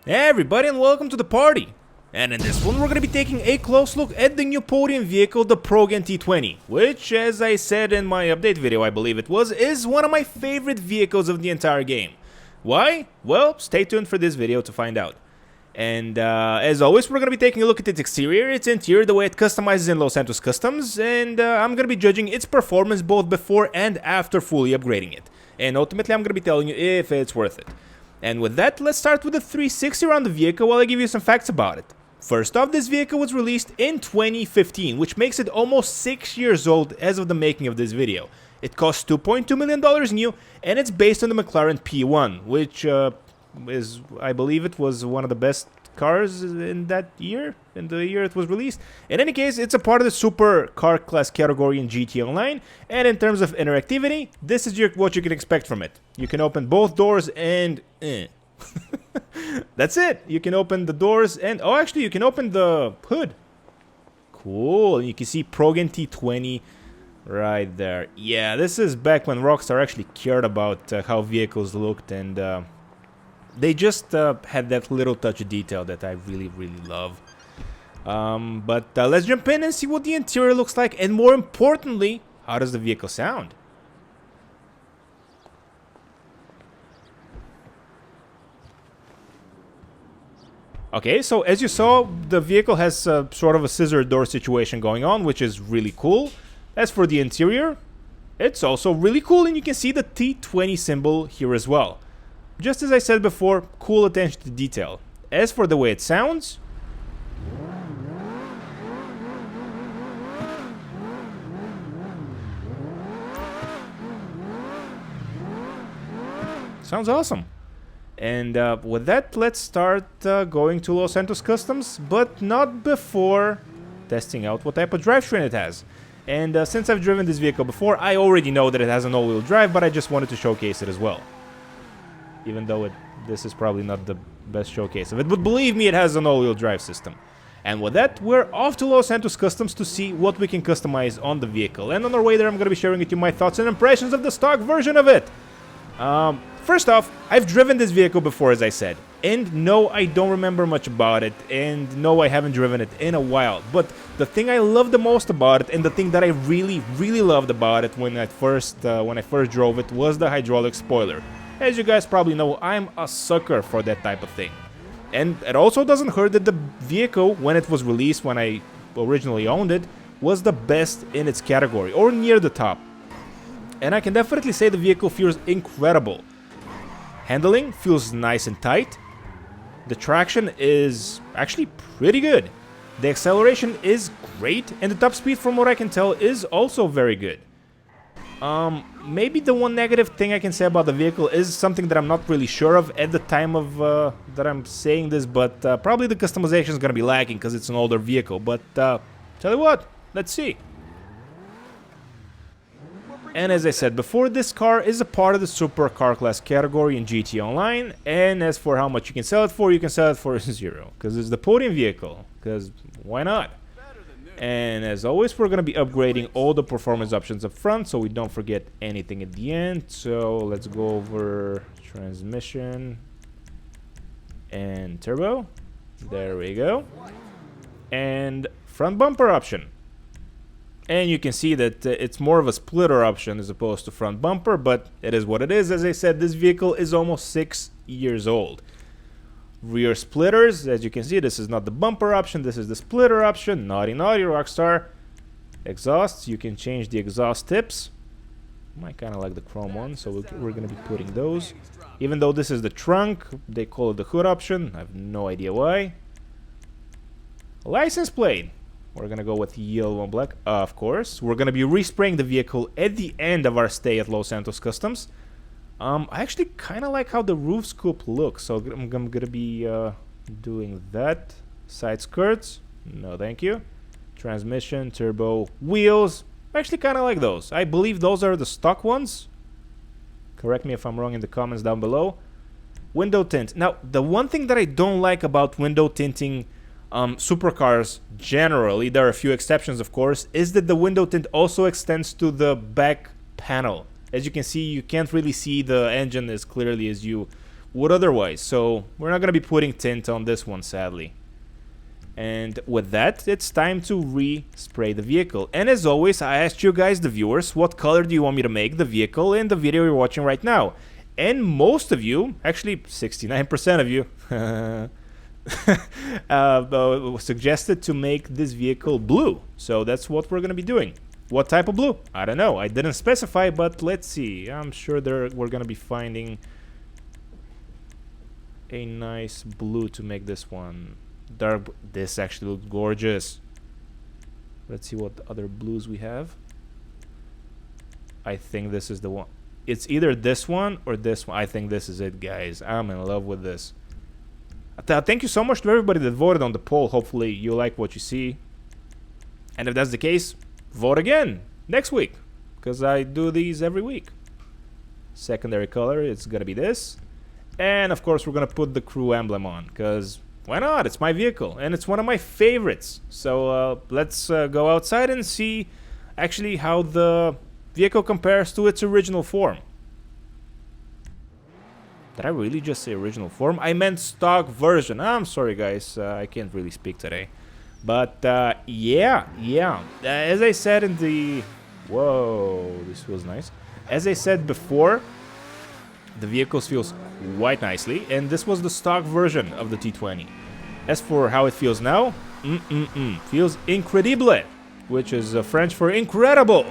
Hey everybody, and welcome to the party! And in this one we're gonna be taking a close look at the new podium vehicle, the Progen T20, which, as I said in my update video, I believe it was, is one of my favorite vehicles of the entire game. Why? Well, stay tuned for this video to find out. And as always, we're gonna be taking a look at its exterior, its interior, the way it customizes in Santos Customs, and I'm gonna be judging its performance both before and after fully upgrading it. And ultimately I'm gonna be telling you if it's worth it. And with that, let's start with the 360 around the vehicle while I give you some facts about it. First off, this vehicle was released in 2015, which makes it almost 6 years old as of the making of this video. It costs $2.2 million new, and it's based on the McLaren P1, which is, I believe it was one of the best cars in that year, in the year it was released. In any case, it's a part of the super car class category in GT Online, and in terms of interactivity, this is what you can expect from it. You can open both doors and... That's it! You can open the doors and... oh, actually, you can open the hood. Cool, you can see Progen T20 right there. Yeah, this is back when Rockstar actually cared about how vehicles looked, and... they just had that little touch of detail that I really love. But let's jump in and see what the interior looks like, and more importantly, how does the vehicle sound? Okay, so as you saw, the vehicle has sort of a scissor door situation going on, which is really cool. As for the interior, it's also really cool, and you can see the T20 symbol here as well. Just as I said before, cool attention to detail. As for the way it sounds... sounds awesome. And with that, let's start going to Santos Customs, but not before testing out what type of drivetrain it has. And since I've driven this vehicle before, I already know that it has an all-wheel drive, but I just wanted to showcase it as well. Even though this is probably not the best showcase of it, but believe me, it has an all-wheel drive system. And with that, we're off to Santos Customs to see what we can customize on the vehicle. And on our way there, I'm going to be sharing with you my thoughts and impressions of the stock version of it. First off, I've driven this vehicle before, as I said, and no, I don't remember much about it, and no, I haven't driven it in a while. But the thing I love the most about it, and the thing that I really loved about it when I first drove it, was the hydraulic spoiler. As you guys probably know, I'm a sucker for that type of thing. And it also doesn't hurt that the vehicle, when it was released, when I originally owned it, was the best in its category, or near the top. And I can definitely say the vehicle feels incredible. Handling feels nice and tight. The traction is actually pretty good. The acceleration is great, and the top speed, from what I can tell, is also very good. Maybe the one negative thing I can say about the vehicle is something that I'm not really sure of at the time of that I'm saying this, but probably the customization is gonna be lacking because it's an older vehicle. But tell you what, let's see. And as I said before, this car is a part of the super car class category in GT Online, and as for how much you can sell it for 0, because it's the podium vehicle, because why not? And as always, we're going to be upgrading all the performance options up front, so we don't forget anything at the end. So let's go over transmission and turbo. There we go. And front bumper option. And you can see that it's more of a splitter option as opposed to front bumper, but it is what it is. As I said, this vehicle is almost 6 years old. Rear splitters, as you can see, this is not the bumper option, this is the splitter option. Naughty Rockstar. Exhausts, you can change the exhaust tips. I kind of like the chrome one, so we're going to be putting those. Even though this is the trunk, they call it the hood option. I have no idea why. License plate. We're going to go with yellow and black, of course. We're going to be respraying the vehicle at the end of our stay at Santos Customs. I actually kind of like how the roof scoop looks, so I'm going to be doing that. Side skirts, no thank you. Transmission, turbo, wheels, I actually kind of like those. I believe those are the stock ones. Correct me if I'm wrong in the comments down below. Window tint. Now, the one thing that I don't like about window tinting supercars generally, there are a few exceptions of course, is that the window tint also extends to the back panel. As you can see, you can't really see the engine as clearly as you would otherwise. So we're not going to be putting tint on this one, sadly. And with that, it's time to re-spray the vehicle. And as always, I asked you guys, the viewers, what color do you want me to make the vehicle in the video you're watching right now? And most of you, actually 69% of you, suggested to make this vehicle blue. So that's what we're going to be doing. What type of blue? I don't know. I didn't specify, but let's see. I'm sure we're going to be finding a nice blue to make this one. Dark. This actually looks gorgeous. Let's see what other blues we have. I think this is the one. It's either this one or this one. I think this is it, guys. I'm in love with this. Thank you so much to everybody that voted on the poll. Hopefully you like what you see. And if that's the case, vote again next week, because I do these every week. Secondary color, it's gonna be this. And of course we're gonna put the crew emblem on, because why not? It's my vehicle and it's one of my favorites. So let's go outside and see actually how the vehicle compares to its original form. Did I really just say original form? I meant stock version. I'm sorry guys, I can't really speak today. But yeah. As I said in the... Whoa, this feels nice. As I said before, the vehicles feels quite nicely, and this was the stock version of the T20. As for how it feels now, feels incredible, which is French for incredible.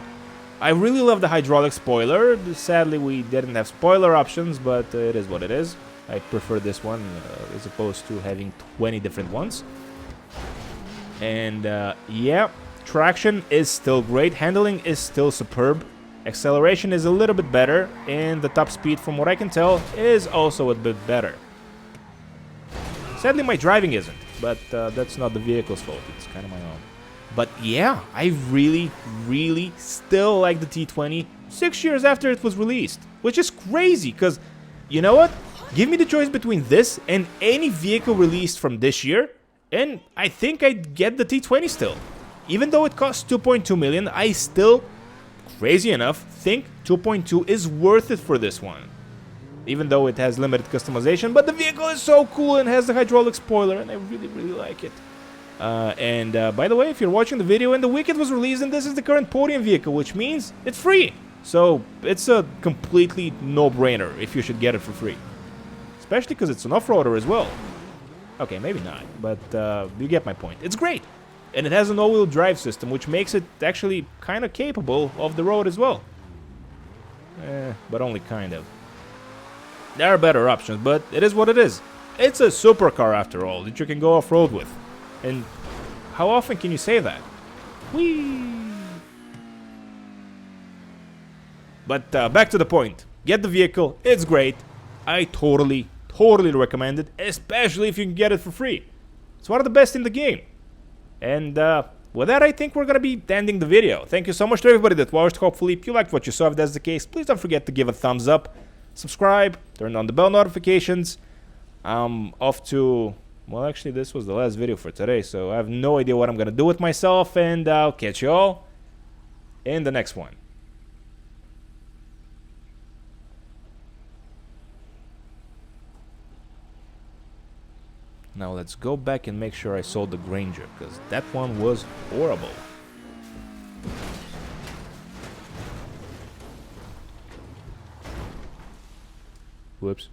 I really love the hydraulic spoiler. Sadly, we didn't have spoiler options, but it is what it is. I prefer this one as opposed to having 20 different ones. And yeah, traction is still great, handling is still superb, acceleration is a little bit better, and the top speed, from what I can tell, is also a bit better. Sadly, my driving isn't, but that's not the vehicle's fault, it's kind of my own. But yeah, I really still like the T20 6 years after it was released, which is crazy, because, you know what? Give me the choice between this and any vehicle released from this year, and I think I'd get the T20 still. Even though it costs 2.2 million, I still, crazy enough, think 2.2 is worth it for this one. Even though it has limited customization, but the vehicle is so cool and has the hydraulic spoiler, and I really like it. By the way, if you're watching the video and the week it was released, and this is the current Podium vehicle, which means it's free. So it's a completely no-brainer if you should get it for free. Especially because it's an off-roader as well. Okay, maybe not, but you get my point. It's great, and it has an all-wheel drive system, which makes it actually kind of capable of the road as well. But only kind of. There are better options, but it is what it is. It's a supercar after all, that you can go off-road with. And how often can you say that? Whee! But back to the point. Get the vehicle, it's great. I totally recommend it, especially if you can get it for free. It's one of the best in the game. And with that, I think we're gonna be ending the video. Thank you so much to everybody that watched. Hopefully you liked what you saw. If that's the case, please don't forget to give a thumbs up, subscribe, turn on the bell notifications. I'm off to... Well, actually, this was the last video for today, so I have no idea what I'm gonna do with myself, and I'll catch you all in the next one. Now let's go back and make sure I sold the Granger, because that one was horrible. Whoops.